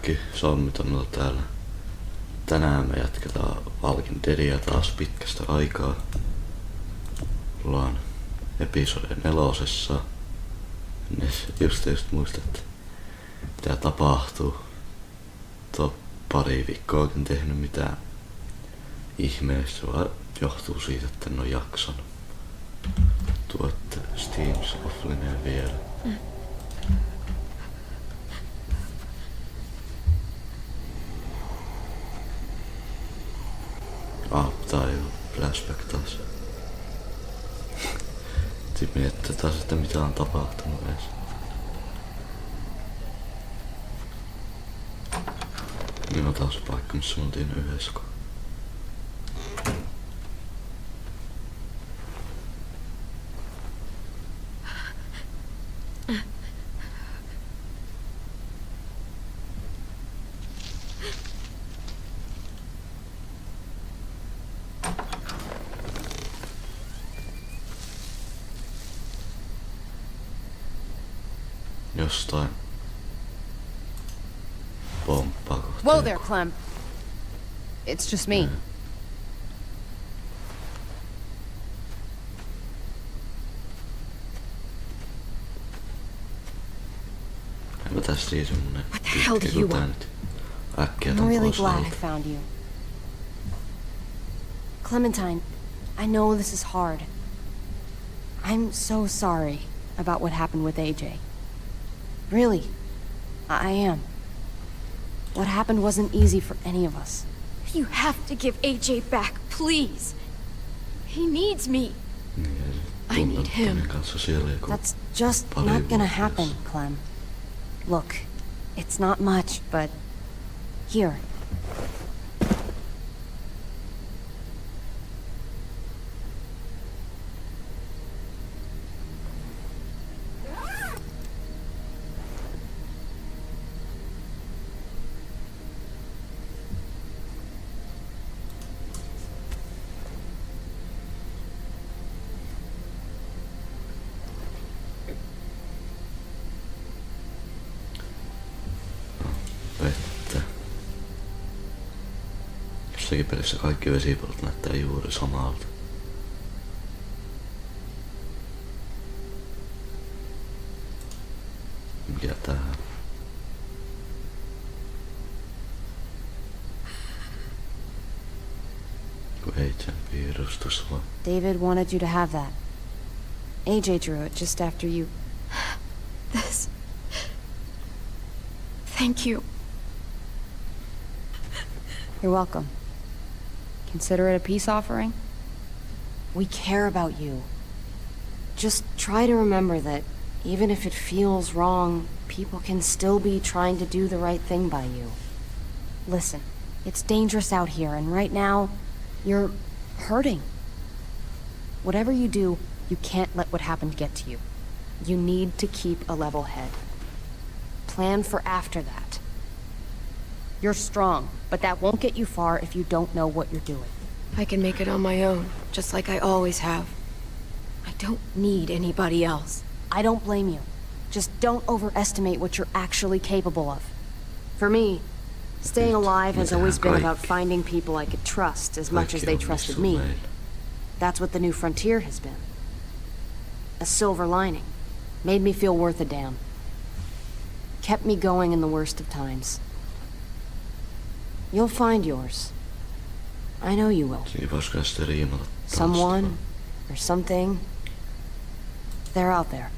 kaikki, sommit on täällä. Tänään me jatketaan Walking Deadia taas pitkästä aikaa. Ollaan episode 4. Just muistat, että mitä tapahtuu. Tuo pari viikkoakin tehnyt mitään ihmeellistä, vaan johtuu siitä, että en oo jaksanut. Tuotte Steams offlineen vielä. Tai flashback taas. Sitten miettii taas, että mitä on tapahtunut edes. Niin on taas paikka, missä me oltiin yhdessä. Jostain pomppaa kohta. Whoa there, Clem. It's just me. Enpä tästä siis semmonen What the hell do you want? Äkkiä I'm really glad I found you. Clementine, I know this is hard. I'm so sorry about what happened with AJ. Really, I am. What happened wasn't easy for any of us. You have to give AJ back, please. He needs me. I need him. That's just not gonna happen, Clem. Look, it's not much, but here. Vettä. Jossakin pelissä kaikki vesipallot näyttää juuri samalta. Mikä tää on? Kun Agent piirustus vaan. David wanted you to have that. AJ drew it just after you. This. Thank you. You're welcome. Consider it a peace offering. We care about you. Just try to remember that even if it feels wrong, people can still be trying to do the right thing by you. Listen, it's dangerous out here, and right now, you're hurting. Whatever you do, you can't let what happened get to you. You need to keep a level head. Plan for after that. You're strong, but that won't get you far if you don't know what you're doing. I can make it on my own, just like I always have. I don't need anybody else. I don't blame you. Just don't overestimate what you're actually capable of. For me, staying alive has always been about finding people I could trust as much as they trusted me. That's what the new frontier has been. A silver lining. Made me feel worth a damn. Kept me going in the worst of times. You'll find yours. I know you will. Someone, or something, they're out there.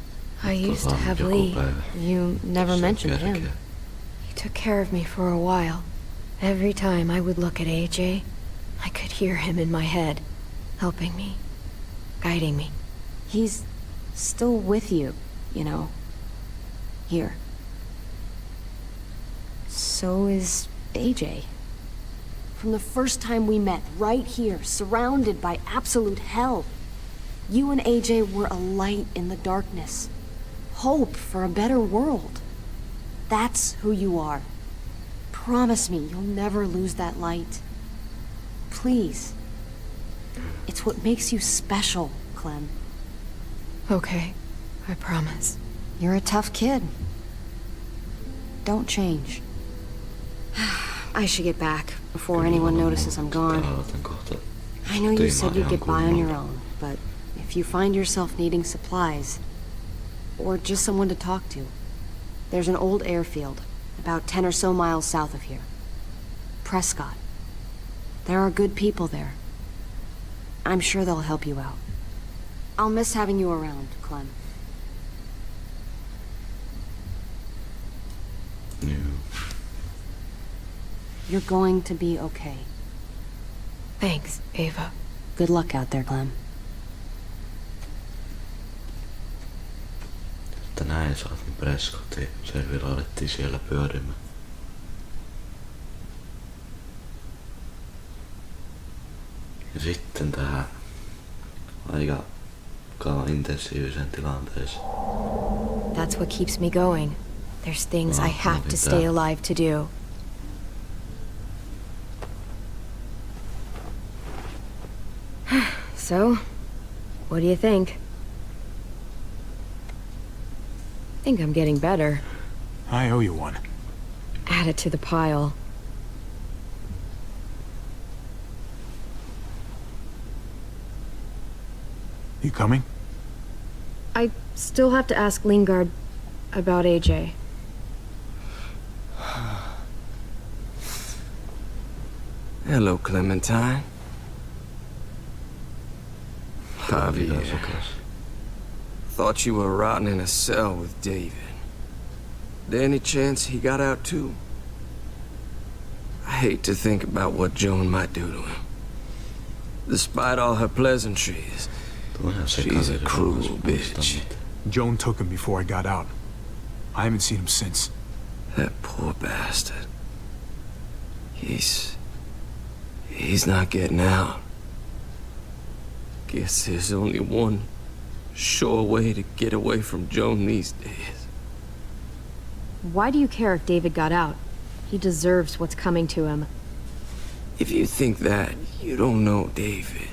I used to have Lee. You never mentioned him. He took care of me for a while. Every time I would look at AJ, I could hear him in my head, helping me, guiding me. He's still with you, you know. Here. So is AJ. From the first time we met, right here, surrounded by absolute hell, you and AJ were a light in the darkness. Hope for a better world. That's who you are. Promise me you'll never lose that light. Please. It's what makes you special, Clem. Okay, I promise. You're a tough kid. Don't change. I should get back before anyone notices I'm gone. Aloitan kohta. I know you said you'd ihan get by on your kunnolla. own, but if you find yourself needing supplies, or just someone to talk to, there's an old airfield, about 10 or so miles south of here. Prescott. There are good people there. I'm sure they'll help you out. I'll miss having you around, Clem. Joo. You're going to be okay. Thanks, Ava. Good luck out there, Clem. Että näin saatiin Prescottiin. Selvillä alettiin siellä pyörimään. Ja sitten tähän aika intensiiviseen tilanteeseen. That's what keeps me going. There's things I have to stay alive to do. So, what do you think? Think I'm getting better. I owe you one. Add it to the pile. You coming? I still have to ask Lingard about AJ. Hello, Clementine. Javier. Thought you were rotting in a cell with David. There any chance he got out too? I hate to think about what Joan might do to him. Despite all her pleasantries, she's a cruel bitch. Joan took him before I got out. I haven't seen him since. That poor bastard. He's not getting out. Guess there's only one sure way to get away from Joan these days. Why do you care if David got out? He deserves what's coming to him. If you think that, you don't know David.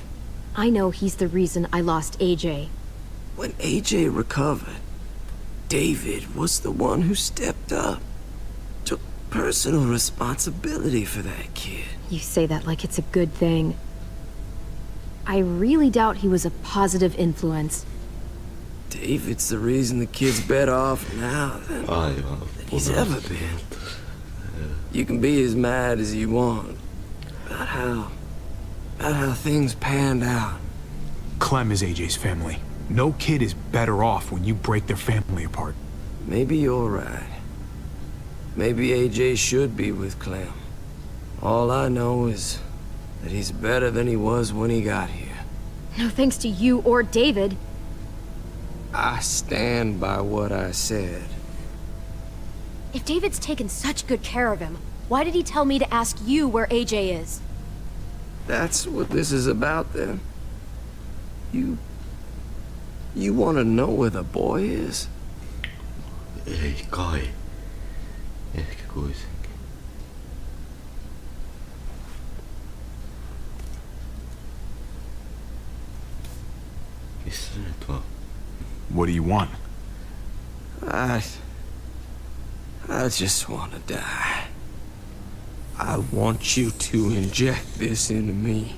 I know he's the reason I lost AJ. When AJ recovered, David was the one who stepped up. Took personal responsibility for that kid. You say that like it's a good thing. I really doubt he was a positive influence. David's the reason the kid's better off now than he's ever been. You can be as mad as you want about how things panned out. Clem is AJ's family. No kid is better off when you break their family apart. Maybe you're right. Maybe AJ should be with Clem. All I know is that he's better than he was when he got here. No thanks to you or David. I stand by what I said. If David's taken such good care of him, why did he tell me to ask you where AJ is? That's what this is about, then? You want to know where the boy is? Ei kai. Ehkä kuitenkin. Missä se nyt on? What do you want? I just want to die. I want you to inject this into me.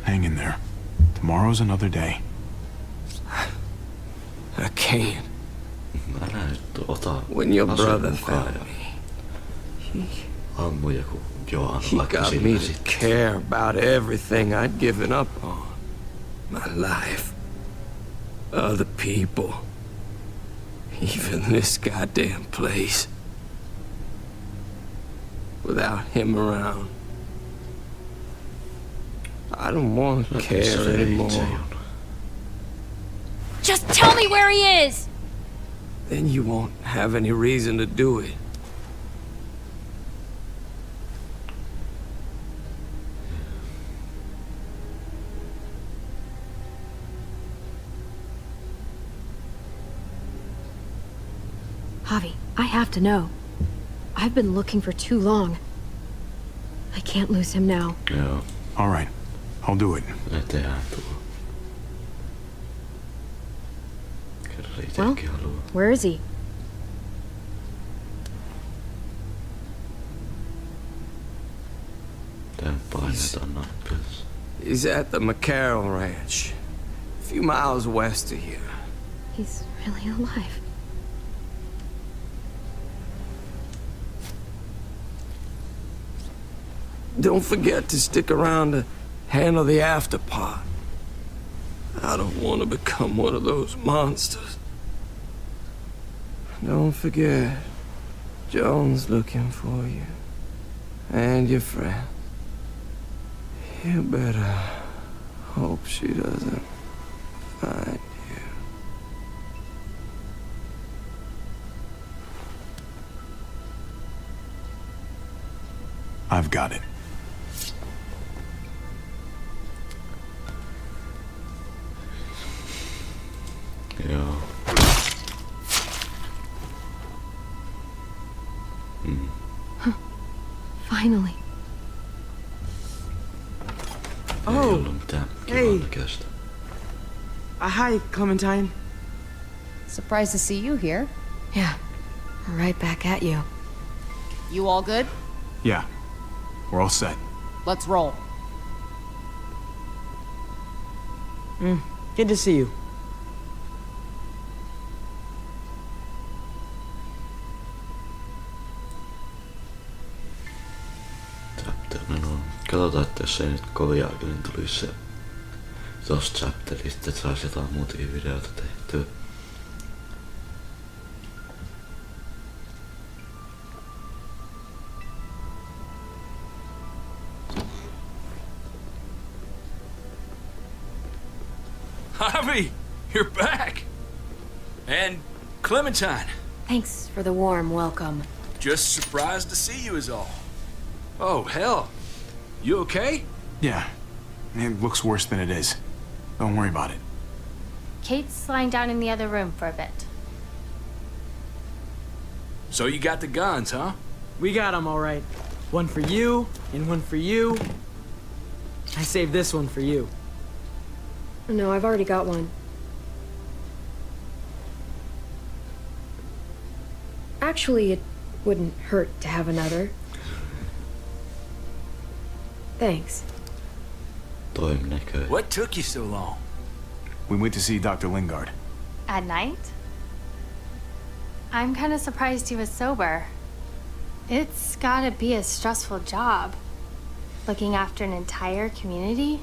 Hang in there. Tomorrow's another day. I can't. Älä nyt ota When your aseen brother mukaan found ja me, ammu joku Johan he vaikka got me sinne to sitten. care about everything I'd given up on. My life. Other people. Even this goddamn place. Without him around, I don't want to care anymore. Just tell me where he is! Then you won't have any reason to do it. Javi, I have to know. I've been looking for too long. I can't lose him now. Joo, All right. I'll do it. me tehdään tuo. Kerran Well, itsekin haluaa. where is he? Painetaan nappia. He's at the McCarroll Ranch, a few miles west of here. He's really alive. Don't forget to stick around to handle the after part. I don't want to become one of those monsters. Don't forget, Joan's looking for you. And your friend. You better hope she doesn't find you. I've got it. Joo. Finally. Ei ollut mitään kivankästä. Hi, Clementine. Surprised to see you here. Yeah, right back at you. You all good? Yeah, we're all set. Let's roll. Good to see you. No, katsotaan, että jos ei nyt kovia niin tulisi se tosta chapterista, että saisi jotain muutia videota tehtyä. Javi, you're back! And Clementine. Thanks for the warm welcome. Just surprised to see you is all. Oh, hell. You okay? Yeah, it looks worse than it is. Don't worry about it. Kate's lying down in the other room for a bit. So you got the guns, huh? We got them all right. One for you, and one for you. I saved this one for you. No, I've already got one. Actually, it wouldn't hurt to have another. Thanks. Toim näköinen. What took you so long? We went to see Dr. Lingard. At night? I'm kind of surprised he was sober. It's gotta be a stressful job. Looking after an entire community?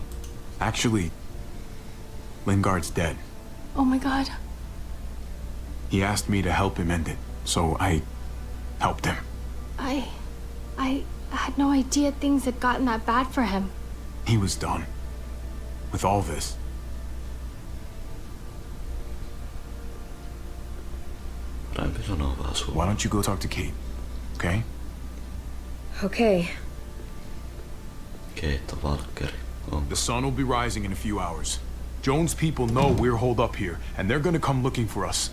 Actually, Lingard's dead. Oh my god. He asked me to help him end it, so I helped him. I had no idea things had gotten that bad for him. He was done. With all this. Parempi sanoa vaan Why suoraan. don't you go talk to Kate, okay? Okay. Kate on valkkeri. On. The sun will be rising in a few hours. Joan's people know we're holed up here, and they're gonna come looking for us.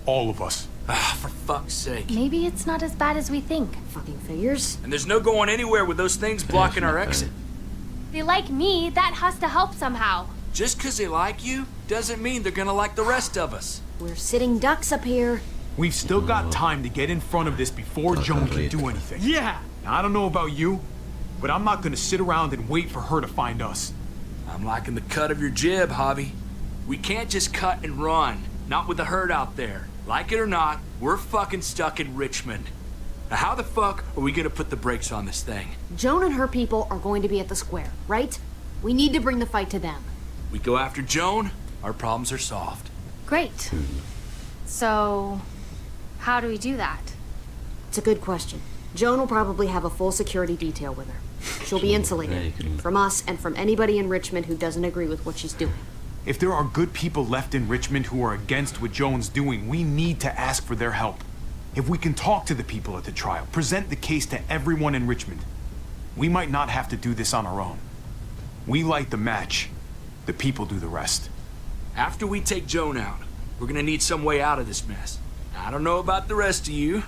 All of us. Ah, for fuck's sake. Maybe it's not as bad as we think. Fucking figures. And there's no going anywhere with those things blocking our exit. They like me, that has to help somehow. Just 'cause they like you doesn't mean they're gonna like the rest of us. We're sitting ducks up here. We've still got time to get in front of this before Joan can do anything. Yeah! Now, I don't know about you, but I'm not gonna sit around and wait for her to find us. I'm liking the cut of your jib, Javi. We can't just cut and run. Not with the herd out there. Like it or not, we're fucking stuck in Richmond. Now how the fuck are we gonna put the brakes on this thing? Joan and her people are going to be at the square, right? We need to bring the fight to them. We go after Joan, our problems are solved. Great. So, how do we do that? It's a good question. Joan will probably have a full security detail with her. She'll be insulated from us and from anybody in Richmond who doesn't agree with what she's doing. If there are good people left in Richmond who are against what Joan's doing, we need to ask for their help. If we can talk to the people at the trial, present the case to everyone in Richmond, we might not have to do this on our own. We light the match, the people do the rest. After we take Joan out, we're gonna need some way out of this mess. I don't know about the rest of you.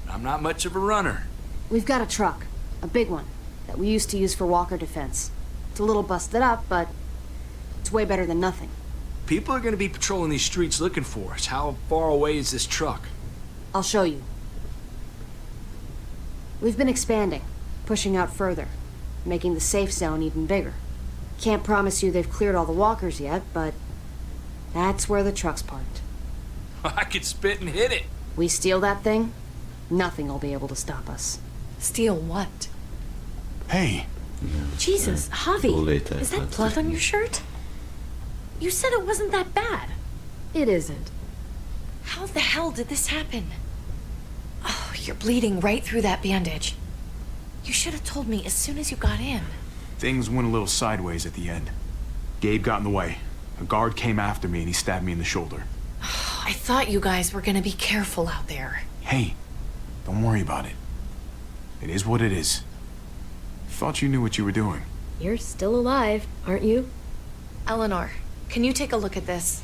I'm not much of a runner. We've got a truck, a big one, that we used to use for walker defense. It's a little busted up, but it's way better than nothing. People are gonna be patrolling these streets looking for us. How far away is this truck? I'll show you. We've been expanding, pushing out further. making the safe zone even bigger. Can't promise you they've cleared all the walkers yet, but that's where the truck's parked. I could spit and hit it. We steal that thing, nothing will be able to stop us. Steal what? Hey, Jesus, Javi, is that blood on your shirt? You said it wasn't that bad. It isn't. How the hell did this happen? Oh, you're bleeding right through that bandage. You should have told me as soon as you got in. things went a little sideways at the end. Gabe got in the way. A guard came after me and he stabbed me in the shoulder. I thought you guys were gonna be careful out there. Hey, don't worry about it. It is what it is. Thought you knew what you were doing. You're still alive, aren't you? Eleanor, can you take a look at this?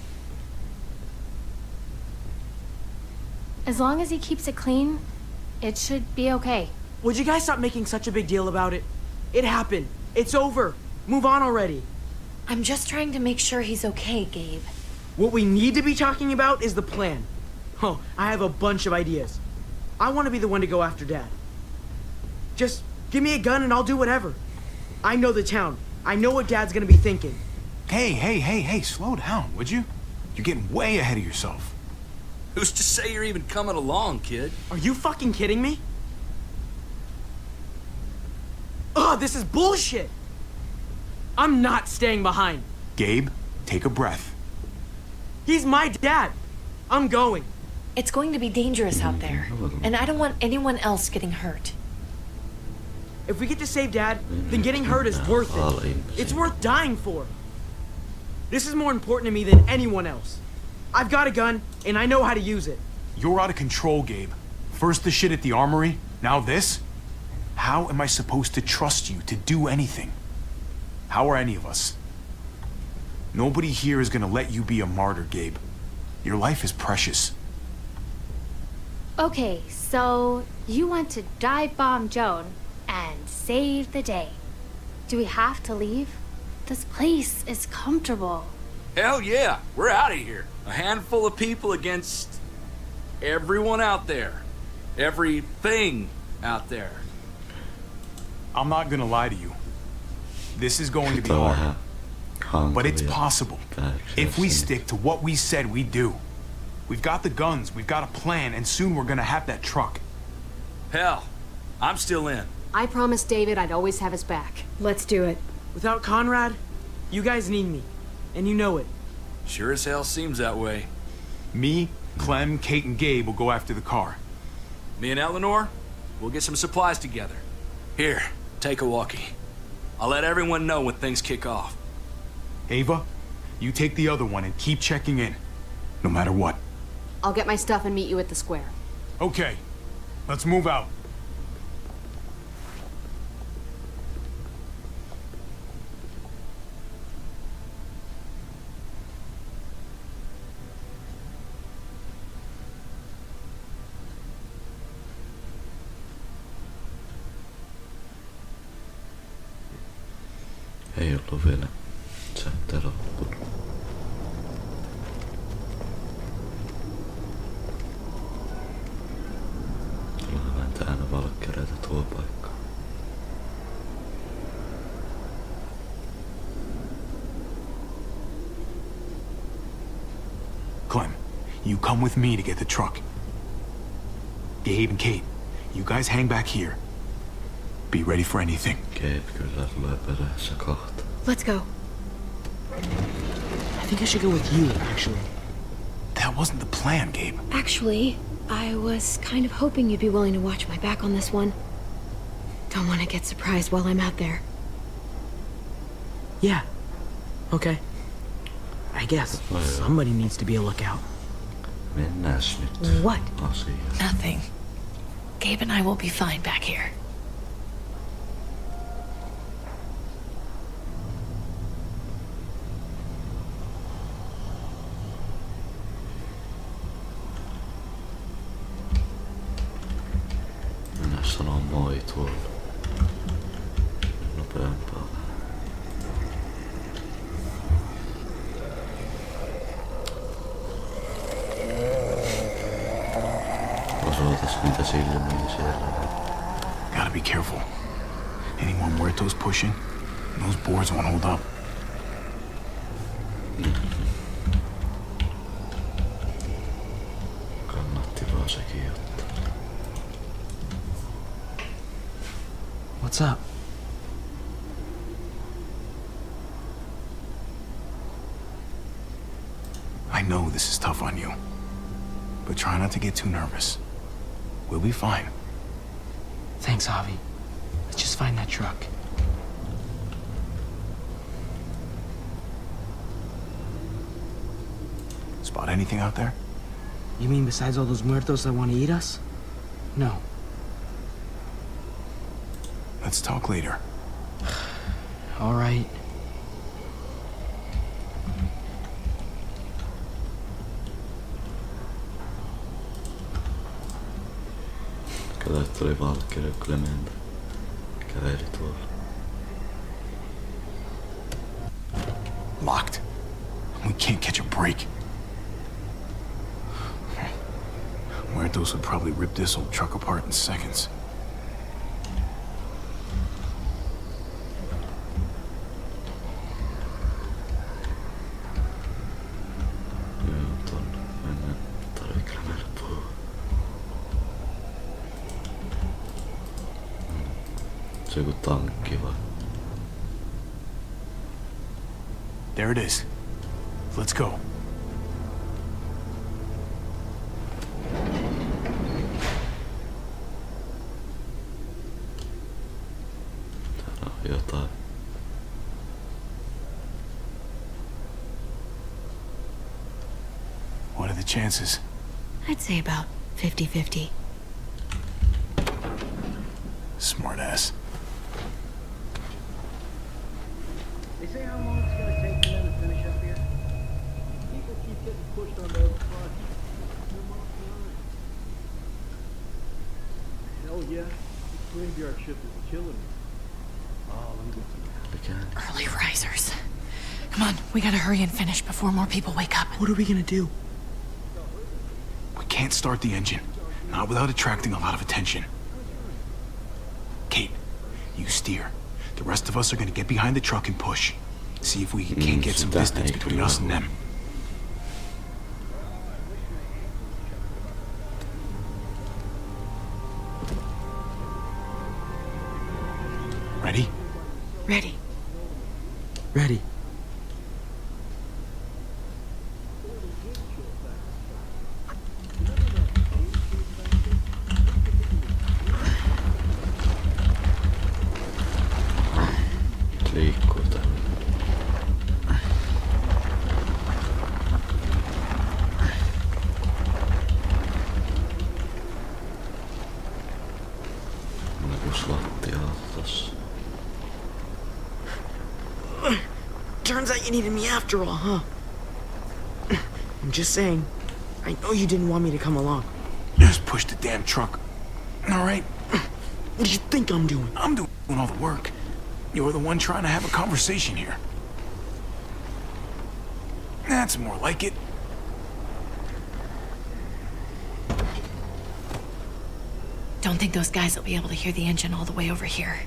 As long as he keeps it clean, it should be okay. Would you guys stop making such a big deal about it? It happened. It's over. Move on already. I'm just trying to make sure he's okay, Gabe. What we need to be talking about is the plan. Oh, I have a bunch of ideas. I want to be the one to go after Dad. Just give me a gun and I'll do whatever. I know the town. I know what Dad's gonna be thinking. Hey, slow down, would you? You're getting way ahead of yourself. Who's to say you're even coming along, kid? Are you fucking kidding me? Ugh, this is bullshit! I'm not staying behind. Gabe, take a breath. He's my dad. I'm going. It's going to be dangerous out there, and I don't want anyone else getting hurt. If we get to save Dad, then getting hurt is worth it. It's worth dying for. This is more important to me than anyone else. I've got a gun, and I know how to use it. You're out of control, Gabe. First the shit at the armory, now this? How am I supposed to trust you to do anything? How are any of us? Nobody here is gonna let you be a martyr, Gabe. Your life is precious. Okay, so you want to dive bomb Joan and save the day. Do we have to leave? This place is comfortable. Hell yeah, we're out of here. A handful of people against everyone out there. Everything out there. I'm not gonna lie to you. This is going to be hard. But it's possible. If we stick to what we said we'd do. We've got the guns, we've got a plan, and soon we're gonna have that truck. Hell, I'm still in. I promised David I'd always have his back. Let's do it. Without Conrad, you guys need me, and you know it. Sure as hell seems that way. Me, Clem, Kate, and Gabe will go after the car. Me and Eleanor, we'll get some supplies together. Here, take a walkie. I'll let everyone know when things kick off. Ava, you take the other one and keep checking in, no matter what. I'll get my stuff and meet you at the square. Okay, let's move out. Ei ollut vielä chatta loppunut. Ollaan vain täynnä valkkereita tuo paikka. Clem, you come with me to get the truck. Gabe and Kate, you guys hang back here. Be ready for anything. Gabe kyllä tulee perässä kohta. Let's go. I think I should go with you, actually. That wasn't the plan, Gabe. Actually, I was kind of hoping you'd be willing to watch my back on this one. Don't want to get surprised while I'm out there. Yeah. Okay. I guess somebody needs to be a lookout. Mennääs nyt What? asiaan. Nothing. Gabe and I will be fine back here. Mennään sanoo moi tuolla. Nopeampaa. Osoitas niitä silmiä siellä. Gotta be careful. Any more muertos pushing? Those boards won't hold up. Kannatti vaan sekin ottaa. What's up? I know this is tough on you, but try not to get too nervous. We'll be fine. Thanks, Javi. Let's just find that truck. Spot anything out there? You mean besides all those muertos that want to eat us? No. Let's talk later. All right. Kato, että oli Valkkeri Clemente. Käveli tuolla. Locked. We can't catch a break. Muertos would probably rip this old truck apart in seconds. Se joku tankki vai? There it is. Let's go. Täällä on jotain. What are the chances? I'd say about 50-50. Smartass. They say how long it's gonna take for them to finish up here? People keep getting pushed on those projects. Hell yeah. This graveyard shift is killing me. Oh, let me get some. Early risers. Come on, we gotta hurry and finish before more people wake up. What are we gonna do? We can't start the engine. Not without attracting a lot of attention. Kate, you steer. The rest of us are gonna get behind the truck and push. See if we can't get some distance between us and them. Ready? Ready. Ready. Liikkuu täällä. Mulla on just lattiaa tossa. Turns out you needed me after all, huh? I'm just saying. I know you didn't want me to come along. Just push the damn truck. All right? What do you think I'm doing? I'm doing all the work. You're the one trying to have a conversation here. That's more like it. Don't think those guys will be able to hear the engine all the way over here.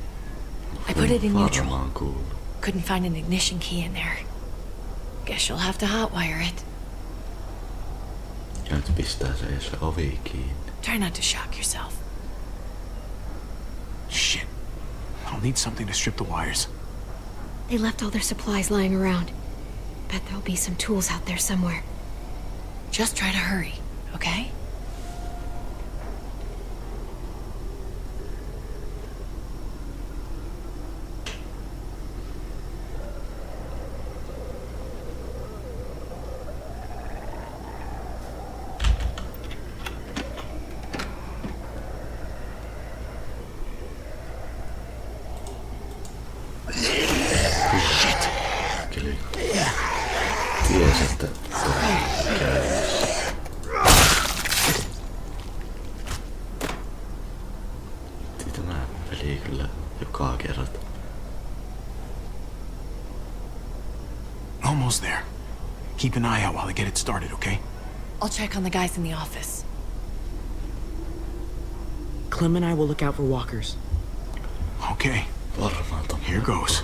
I put it in neutral. Varmaan kuuluu. Couldn't find an ignition key in there. Guess you'll have to hotwire it. Ja nyt pistää se ovi kiinni. Try not to shock yourself. Shit. I'll need something to strip the wires. They left all their supplies lying around. Bet there'll be some tools out there somewhere. Just try to hurry, okay? Ties, että tämä peli kyllä joka kerta. Almost there. Keep an eye out while I get it started, okay? I'll check on the guys in the office. Clem and I will look out for walkers. Okay. Varmaan tommonen. Here goes.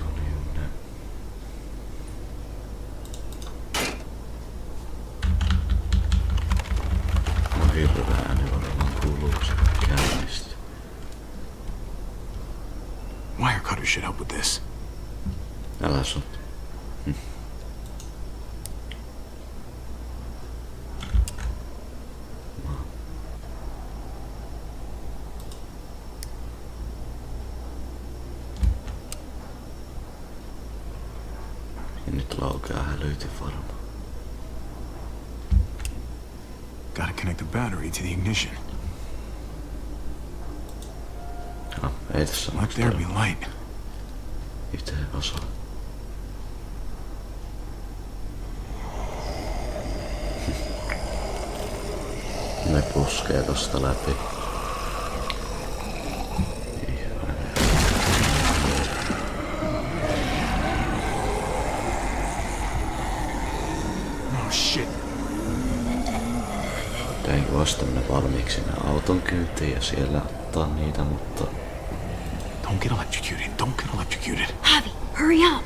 No hirveä ääni varmaan kuuluu, kun se käynnistyy. Wire cutter should help with this. Älä sun. Ja nyt laukeaa hälytin varmaan. Gotta connect the battery to the ignition. No, ei tässä Let there be light. itse osaa. Ne puskee tosta läpi. Oh shit. Tein vasta mennä valmiiksi ne auton kyytiin ja siellä ottaa niitä, mutta... Don't get electrocuted. Don't get electrocuted. Javi, hurry up!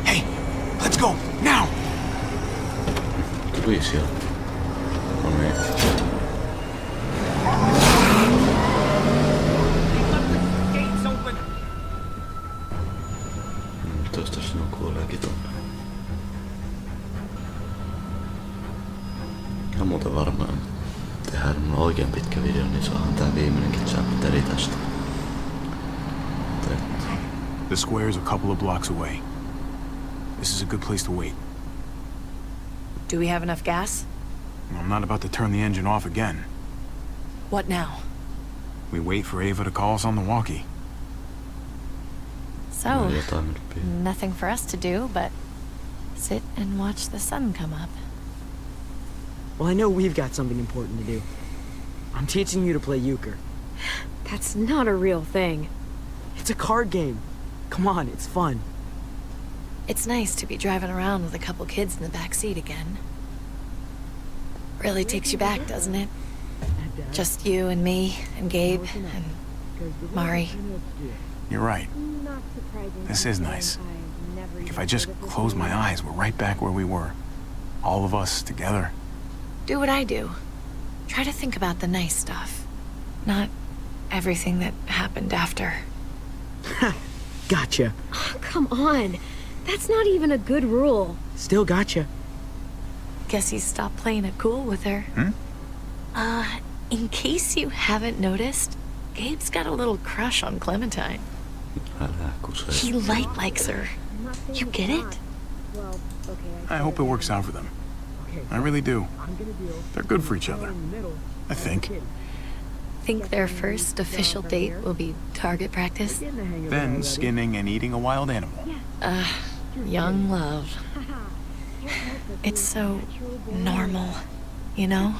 Hey, let's go now. Tulisi jo. No niin. Toista sinun kuoleekin tonne. Ja muuten varmaan tehdään mun oikein pitkä video, niin saadaan tää viimeinenkin chapteri tästä. The square is a couple of blocks away. This is a good place to wait. Do we have enough gas? I'm not about to turn the engine off again. What now? We wait for Ava to call us on the walkie. So, Jotain nyt nothing for us to do but sit and watch the sun come up. Well, I know we've got something important to do. I'm teaching you to play euchre. That's not a real thing. It's a card game. Come on, it's fun. It's nice to be driving around with a couple kids in the back seat again. Really takes you back, doesn't it? Just you and me and Gabe and Mari. You're right. This is nice. Like if I just close my eyes, we're right back where we were. All of us together. Do what I do. Try to think about the nice stuff. Not everything that happened after. Gotcha. Oh, come on. That's not even a good rule. Still gotcha. Guess he stopped playing it cool with her. In case you haven't noticed, Gabe's got a little crush on Clementine. älä kusee. He likes her. You get it? I hope it works out for them. I really do. They're good for each other. I think. Think their first official date will be target practice? Then skinning and eating a wild animal. Young love. It's so normal, you know?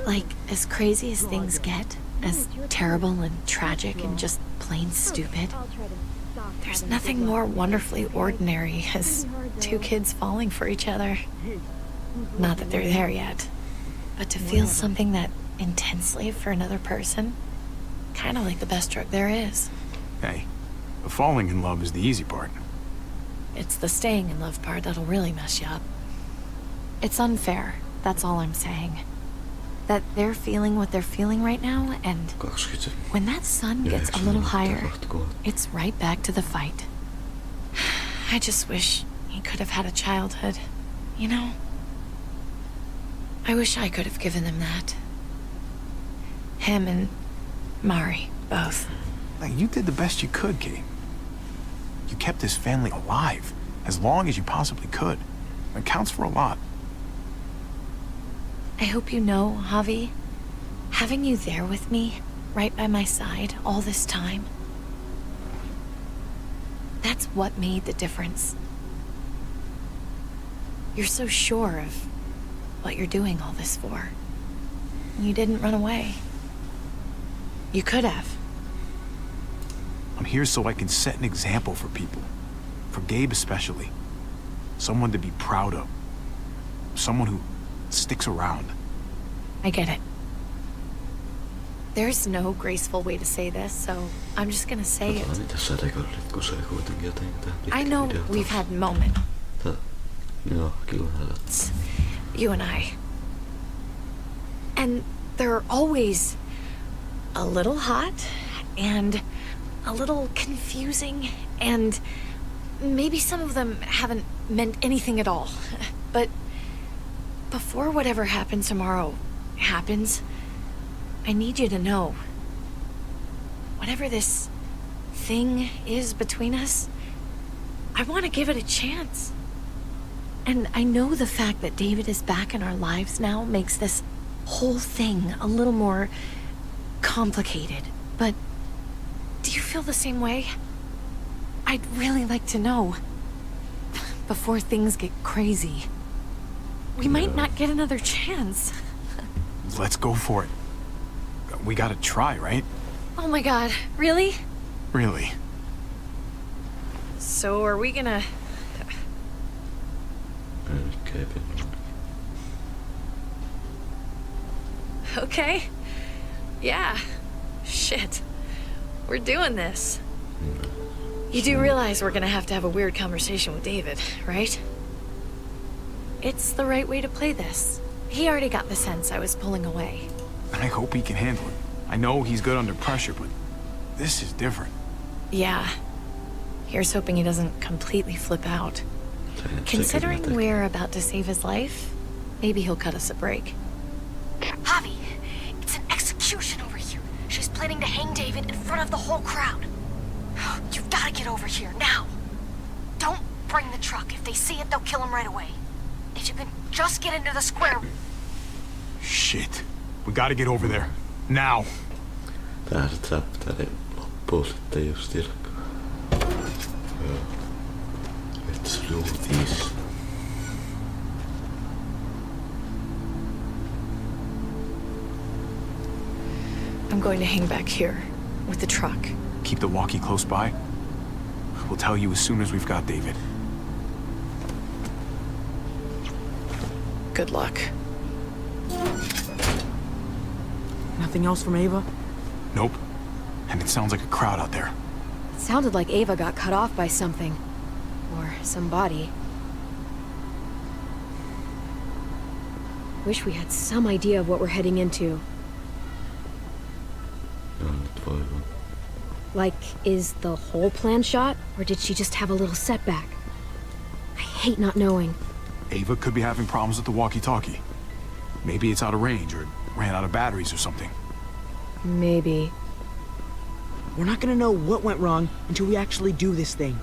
Like, as crazy as things get, as terrible and tragic and just plain stupid, there's nothing more wonderfully ordinary as two kids falling for each other. Not that they're there yet, but to feel something that intensely for another person, kind of like the best drug there is. Hey, the falling in love is the easy part. It's the staying in love part that'll really mess you up. It's unfair, that's all I'm saying. That they're feeling what they're feeling right now, and 20. when that sun gets a little higher, it's right back to the fight. I just wish he could have had a childhood, you know? I wish I could have given them that. Him and Mari, both. Like, you did the best you could, Kate. You kept this family alive as long as you possibly could. It counts for a lot. I hope you know, Javi, having you there with me, right by my side, all this time, that's what made the difference. You're so sure of what you're doing all this for. You didn't run away. You could have. I'm here so I can set an example for people. For Gabe especially. Someone to be proud of. Someone who sticks around. I get it. There's no graceful way to say this, so I'm just gonna say it. I know we've had moments. You and I. And they're always a little hot and a little confusing, and maybe some of them haven't meant anything at all. But before whatever happens tomorrow happens, I need you to know, whatever this thing is between us, I want to give it a chance. And I know the fact that David is back in our lives now makes this whole thing a little more complicated. But do you feel the same way? I'd really like to know, before things get crazy. We might not get another chance. Let's go for it. We gotta try, right? Oh my god, really? Really. So are we gonna... Okay. Yeah. Shit. We're doing this. You do realize we're gonna have to have a weird conversation with David, right? It's the right way to play this. He already got the sense I was pulling away. I hope he can handle it. I know he's good under pressure, but this is different. Yeah. Here's hoping he doesn't completely flip out. Considering we're about to save his life, maybe he'll cut us a break. Javi, it's an execution over here. She's planning to hang David in front of the whole crowd. You've got to get over here, now. Don't bring the truck. If they see it, they'll kill him right away. If you can just get into the square... Shit. We gotta get over there. Now. Tää se trap tää loppuu sitten just irkkaan. Joo. Let's do this. I'm going to hang back here with the truck. Keep the walkie close by. We'll tell you as soon as we've got David. Good luck. Nothing else from Ava? Nope. And it sounds like a crowd out there. It sounded like Ava got cut off by something. Or somebody. Wish we had some idea of what we're heading into. Like, is the whole plan shot? Or did she just have a little setback? I hate not knowing. Ava could be having problems with the walkie-talkie. Maybe it's out of range, or ran out of batteries or something. Maybe. We're not gonna know what went wrong until we actually do this thing.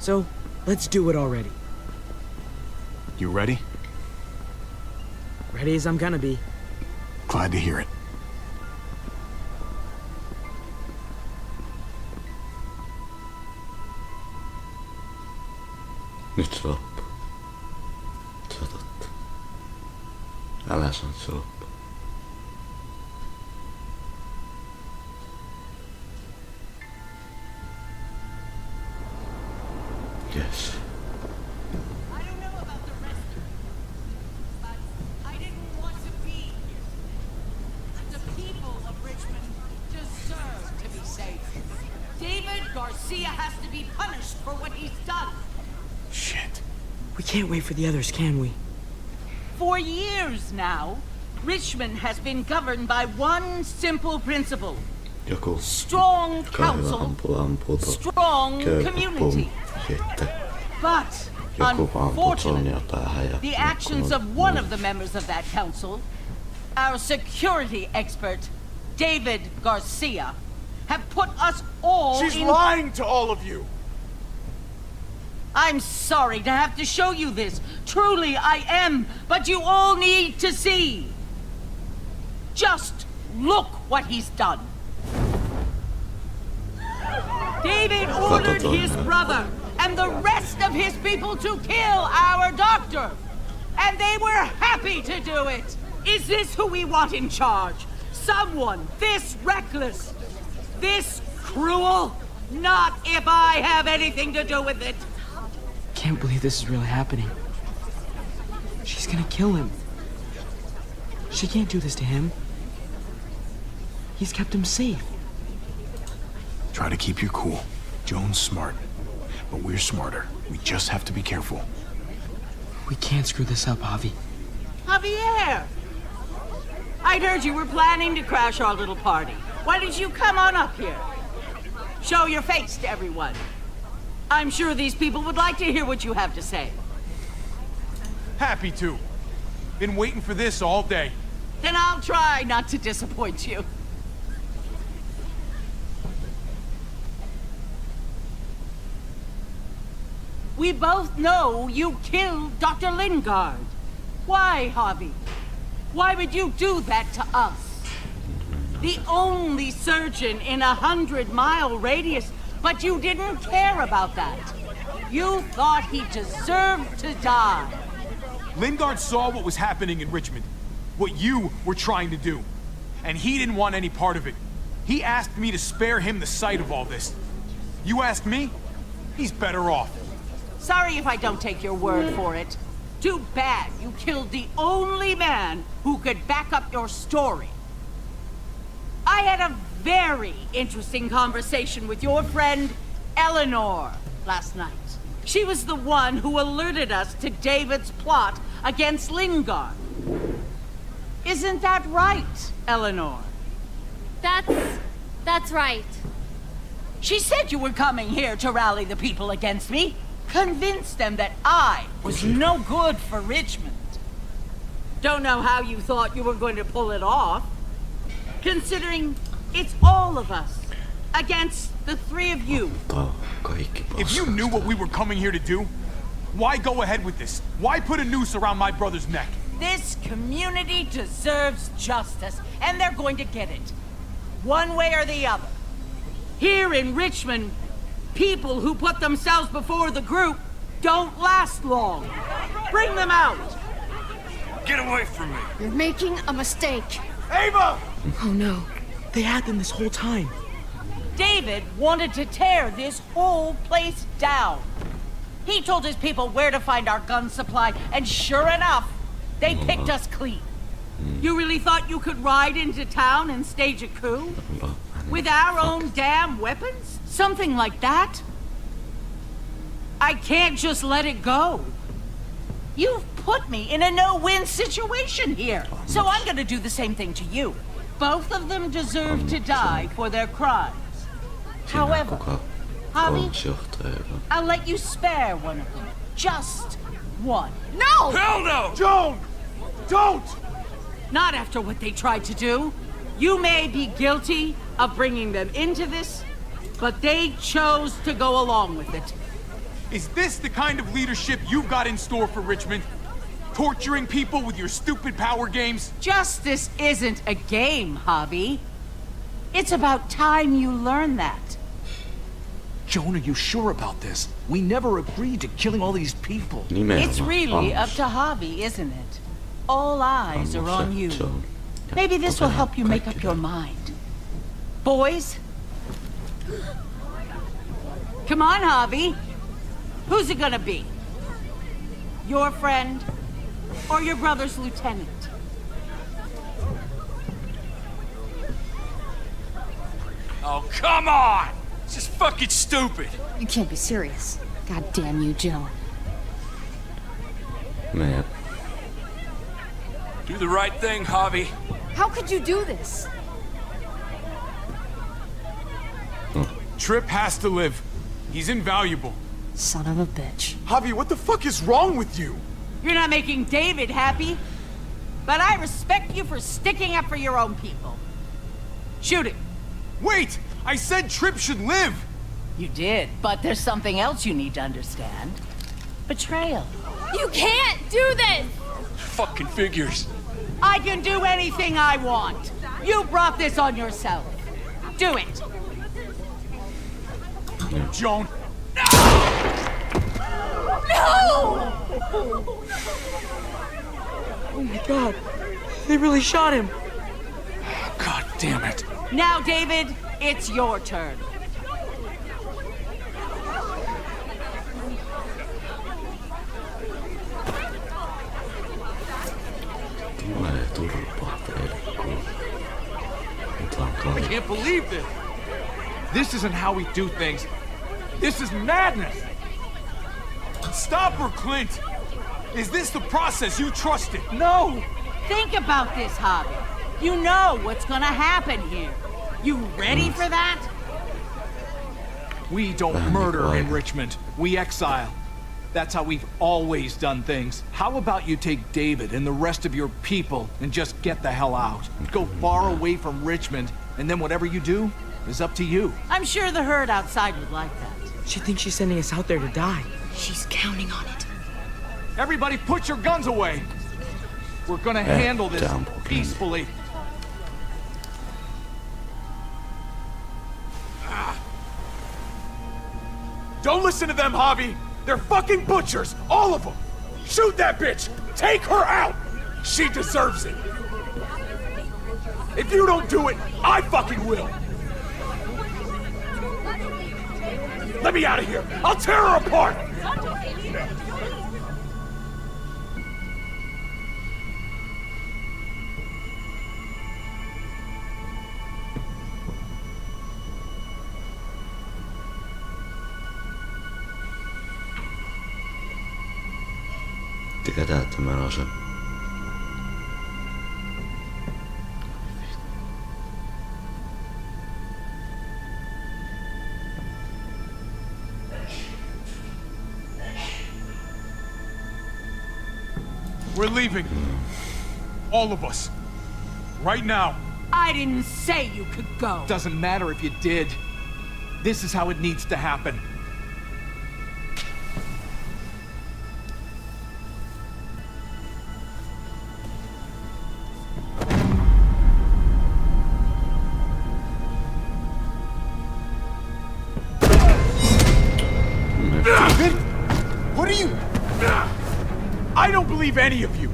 So, let's do it already. You ready? Ready as I'm gonna be. Glad to hear it. Nyt se loppu. Se on totta. Älä sano, että se loppu. Yes. I don't know about the rest of you, but I didn't want to be here. The people of Richmond deserve to be safe. David Garcia has to be punished for what he's done. Shit. We can't wait for the others, can we? For years now, Richmond has been governed by one simple principle. Joku. Strong Kahdella council, strong community. Sitten. But, Joku ampuu Sonja unfortunately, päähän ja... the actions of one of the members of that council, our security expert, David Garcia, have put us all She's in... lying to all of you! I'm sorry to have to show you this. Truly, I am. But you all need to see. Just look what he's done. David ordered his brother and the rest of his people to kill our doctor. And they were happy to do it. Is this who we want in charge? Someone this reckless, this cruel? Not if I have anything to do with it. can't believe this is really happening. She's gonna kill him. She can't do this to him. He's kept him safe. Try to keep your cool. Joan's smart, but we're smarter. We just have to be careful. We can't screw this up, Javi. Javier! I'd heard you were planning to crash our little party. Why did you come on up here? Show your face to everyone. I'm sure these people would like to hear what you have to say. Happy to. Been waiting for this all day. Then I'll try not to disappoint you. We both know you killed Dr. Lingard. Why, Javi? Why would you do that to us? The only surgeon in a 100-mile radius, but you didn't care about that. You thought he deserved to die. Lingard saw what was happening in Richmond, what you were trying to do, and he didn't want any part of it. He asked me to spare him the sight of all this. You ask me? He's better off. Sorry if I don't take your word for it. Too bad you killed the only man who could back up your story. I had a very interesting conversation with your friend Eleanor last night. She was the one who alerted us to David's plot against Lingard. Isn't that right, Eleanor? That's right. She said you were coming here to rally the people against me. Convince them that I was no good for Richmond. Don't know how you thought you were going to pull it off, considering it's all of us against the three of you. If you knew what we were coming here to do, why go ahead with this? Why put a noose around my brother's neck? This community deserves justice, and they're going to get it. One way or the other. Here in Richmond, people who put themselves before the group don't last long. Bring them out. Get away from me. You're making a mistake. Ava! Oh no. They had them this whole time. David wanted to tear this whole place down. He told his people where to find our gun supply, and sure enough, they picked us clean. You really thought you could ride into town and stage a coup? With our own damn weapons? Something like that? I can't just let it go. You've put me in a no-win situation here, so I'm gonna do the same thing to you. Both of them deserve to die for their crimes. However, Javi, I'll let you spare one of them. Just one. No! Hell no! Joan! Don't! Not after what they tried to do. You may be guilty of bringing them into this, but they chose to go along with it. Is this the kind of leadership you've got in store for Richmond? Torturing people with your stupid power games? Justice isn't a game, Javi. It's about time you learn that. Joan, are you sure about this? We never agreed to killing all these people. It's really up to Javi, isn't it? All eyes are on you. Maybe this will help you make up your mind. Boys? Come on, Javi. Who's it gonna be? Your friend or your brother's lieutenant? Oh, come on! This is fucking stupid. You can't be serious. God damn you, Joan. Man. Do the right thing, Javi. How could you do this? Tripp has to live. He's invaluable. Son of a bitch. Javi, what the fuck is wrong with you? You're not making David happy, but I respect you for sticking up for your own people. Shoot him. Wait! I said Tripp should live! You did, but there's something else you need to understand. Betrayal. You can't do this! Fucking figures. I can do anything I want. You brought this on yourself. Do it. Joan! No! Oh my god. They really shot him. God damn it. Now, David, it's your turn. can't believe this. This isn't how we do things. This is madness. Stop her, Clint! Is this the process you trusted? No! Think about this, Javi. You know what's gonna happen here. You ready for that? We don't murder in Richmond. We exile. That's how we've always done things. How about you take David and the rest of your people and just get the hell out? Go far away from Richmond, and then whatever you do is up to you. I'm sure the herd outside would like that. She thinks she's sending us out there to die. She's counting on it. Everybody put your guns away. We're gonna handle this peacefully. Don't listen to them, Javi! They're fucking butchers! All of them! Shoot that bitch! Take her out! She deserves it! If you don't do it, I fucking will! Let me out of here! I'll tear her apart! Tykätään tämän osan. We're leaving. All of us. Right now. I didn't say you could go. Doesn't matter if you did. This is how it needs to happen. What are you... I don't believe any of you.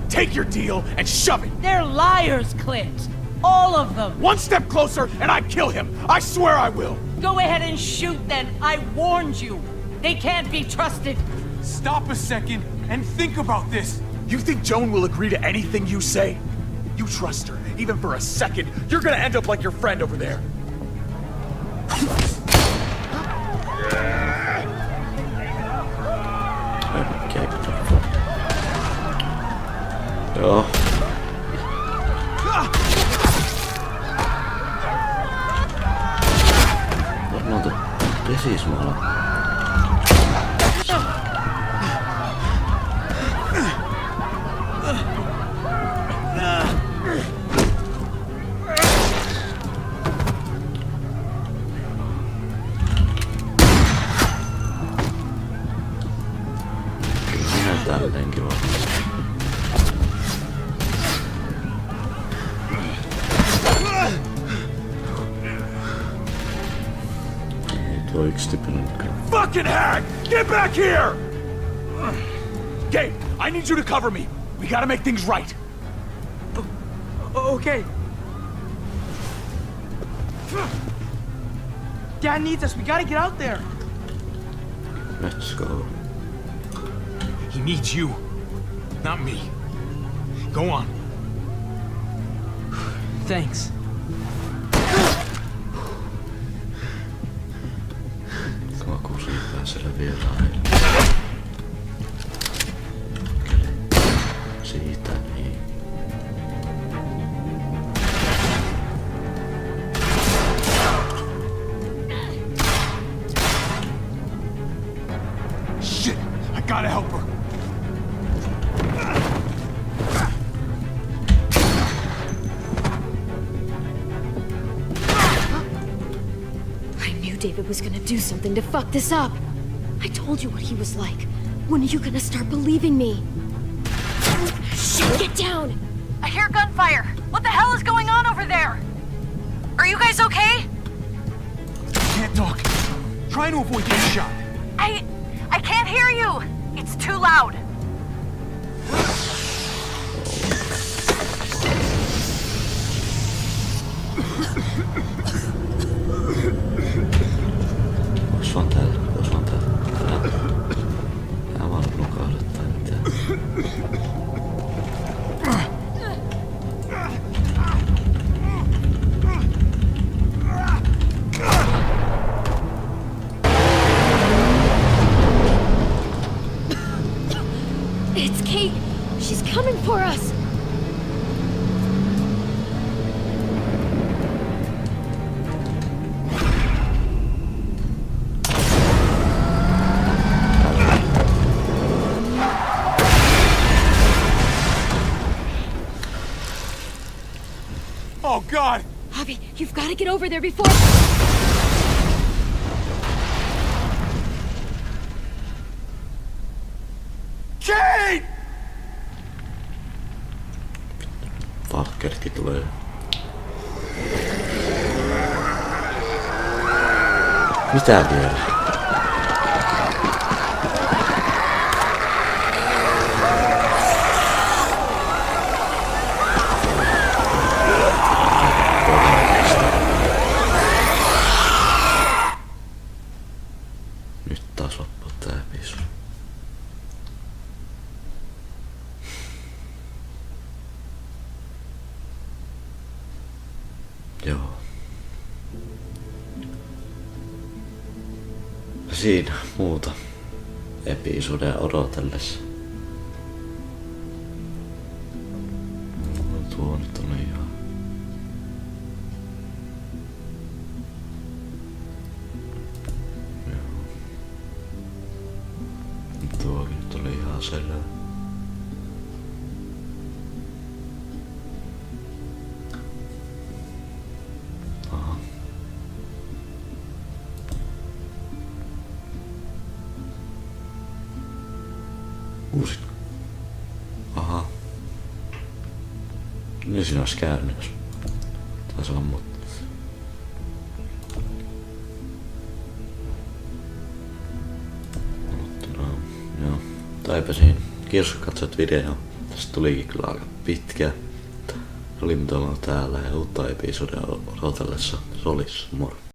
Take your deal and shove it. They're liars, Clint. All of them. One step closer and I kill him. I swear I will. Go ahead and shoot then. I warned you. They can't be trusted. Stop a second and think about this. You think Joan will agree to anything you say? You trust her, even for a second, you're gonna end up like your friend over there. Joo. Varmaan vesismaalla. Minä tälleenkin vaan. Fucking hag! Get back here! Gabe, I need you to cover me. We gotta make things right. Okay. Dad needs us. We gotta get out there. Let's go. He needs you, not me. Go on. Thanks. Kakuusin pääsellä vielä. Siitä niin. Shit! I gotta help her. David was gonna do something to fuck this up. I told you what he was like. When are you gonna start believing me? Shit, get down! I hear gunfire. What the hell is going on over there? Are you guys okay? Can't talk. Trying to avoid getting shot. I can't hear you. It's too loud. Ois vaan täällä. Tää vaan nukahdattaa mitään. Harvey, you've got to get over there before... Tein! Falkkertkin tulee. Mitä vielä? Nyt taas loppuu tää episodi. Joo. Siinä muuta episodeja odotellessa. Tuo nyt on ihan... Joo. Tuokin nyt oli ihan selvä. Aha. Uusi. Aha. Niin siinä olisi käynyt, jos taisi ammuttaa. Joo. Taipä siinä. Kiitos kun katsoit videoa. Tästä tulikin kyllä aika pitkä. Oli mitä ollaan täällä ja uutta episodia odotellessa. Se olisi moro.